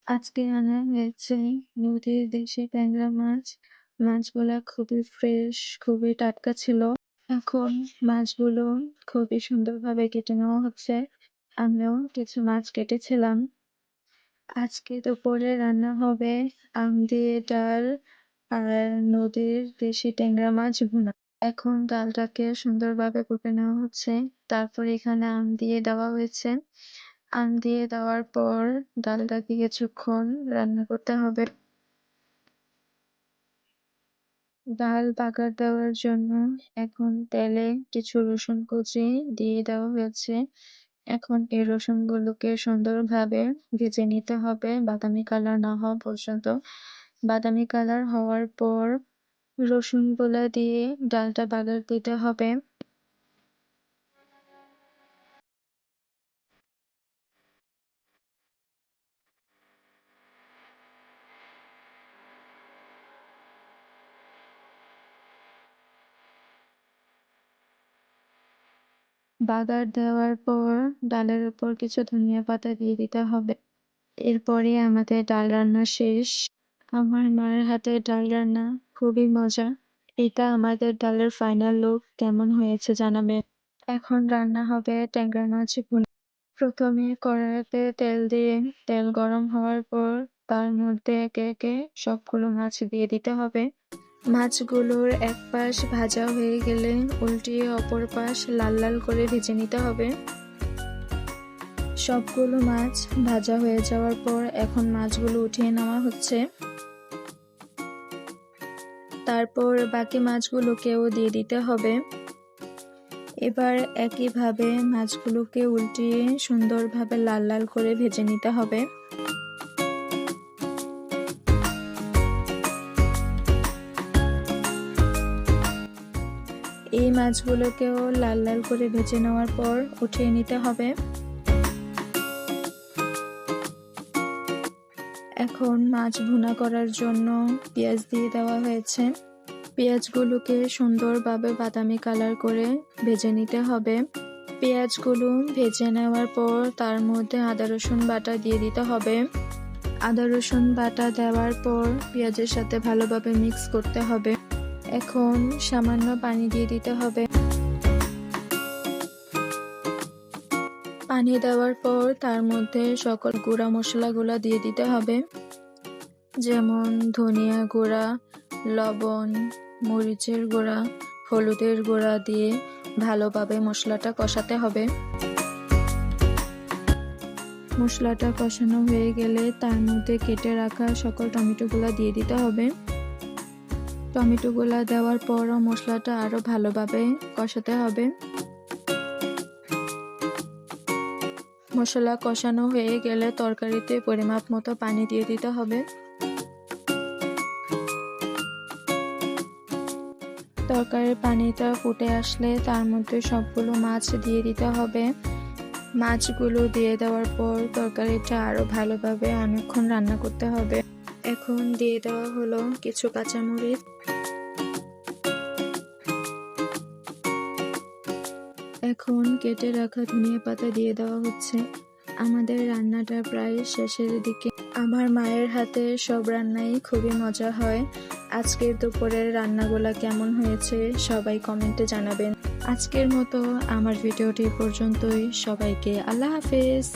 আজকে আনা হয়েছে নদীর দেশি ট্যাংরা মাছ। মাছগুলা খুবই ফ্রেশ, খুবই টাটকা ছিল। এখন মাছগুলো খুবই সুন্দরভাবে কেটে নেওয়া হচ্ছে। আমিও কিছু মাছ কেটেছিলাম। আজকে দুপুরে রান্না হবে আম দিয়ে ডাল আর নদীর দেশি ট্যাংরা মাছ ভুনা। এখন ডালটাকে সুন্দরভাবে কুটে নেওয়া হচ্ছে। তারপর এখানে আম দিয়ে দেওয়া হয়েছে। আম দিয়ে দেওয়ার পর ডালটাকে কিছুক্ষণ রান্না করতে হবে। ডাল বাগার দেওয়ার জন্য এখন তেলে কিছু রসুন কুচি দিয়ে দেওয়া হয়েছে। এখন এই রসুনগুলোকে সুন্দরভাবে ভেজে নিতে হবে বাদামি কালার না হওয়া পর্যন্ত। বাদামি কালার হওয়ার পর রসুনগুলা দিয়ে ডালটা বাগার দিতে হবে। বাগার দেওয়ার পর ডালের উপর কিছু ধনিয়া পাতা দিয়ে দিতে হবে। এরপরে আমাদের ডাল রান্না শেষ। আমার মায়ের হাতের ডাল রান্না খুবই মজা। এটা আমাদের ডালের ফাইনাল লুক, কেমন হয়েছে জানাবেন। এখন রান্না হবে ট্যাংরা মাছ ভুনা। প্রথমে কড়াইতে তেল দিয়ে তেল গরম হওয়ার পর তার মধ্যে একে একে সবগুলো মাছ দিয়ে দিতে হবে। মাছগুলোর এক পাশ ভাজা হয়ে গেলে উল্টিয়ে অপর পাশ লাল লাল করে ভেজে নিতে হবে। সবগুলো মাছ ভাজা হয়ে যাওয়ার পর এখন মাছগুলো উঠিয়ে নেওয়া হচ্ছে। তারপর বাকি মাছগুলোকেও দিয়ে দিতে হবে। এবার একইভাবে মাছগুলোকে উল্টিয়ে সুন্দরভাবে লাল লাল করে ভেজে নিতে হবে। এই মাছগুলোকেও লাল লাল করে ভেজে নেওয়ার পর উঠিয়ে নিতে হবে। এখন মাছ ভুনা করার জন্য পেঁয়াজ দিয়ে দেওয়া হয়েছে। পেঁয়াজগুলোকে সুন্দরভাবে বাদামি কালার করে ভেজে নিতে হবে। পেঁয়াজগুলো ভেজে নেওয়ার পর তার মধ্যে আদা রসুন বাটা দিয়ে দিতে হবে। আদা রসুন বাটা দেওয়ার পর পেঁয়াজের সাথে ভালোভাবে মিক্স করতে হবে। এখন সামান্য পানি দিয়ে দিতে হবে। পানি দেওয়ার পর তার মধ্যে সকল গুঁড়া মশলাগুলো দিয়ে দিতে হবে, যেমন ধনিয়া গুঁড়া, লবণ, মরিচের গুঁড়া, হলুদের গুঁড়া দিয়ে ভালোভাবে মশলাটা কষাতে হবে। মশলাটা কষানো হয়ে গেলে তার মধ্যে কেটে রাখা সকল টমেটোগুলো দিয়ে দিতে হবে। টমেটোগুলো দেওয়ার পরও মশলাটা আরো ভালোভাবে কষাতে হবে। মশলা কষানো হয়ে গেলে তরকারিতে পরিমাপ মতো পানি দিয়ে দিতে হবে। তরকারির পানিটা ফুটে আসলে তার মধ্যে সবগুলো মাছ দিয়ে দিতে হবে। মাছগুলো দিয়ে দেওয়ার পর তরকারিটা আরো ভালোভাবে অনেকক্ষণ রান্না করতে হবে। এখন দিয়ে দেওয়া হলো কিছু কাঁচামরিচ। এখন কেটে রাখা ধনিয়া পাতা দিয়ে দেওয়া হচ্ছে। আমাদের রান্নাটা প্রায় শেষের দিকে। আমার মায়ের হাতে সব রান্নাই খুবই মজা হয়। আজকের দুপুরের রান্নাগুলা কেমন হয়েছে সবাই কমেন্টে জানাবেন। আজকের মতো আমার ভিডিওটি পর্যন্তই। সবাইকে আল্লাহ হাফেজ।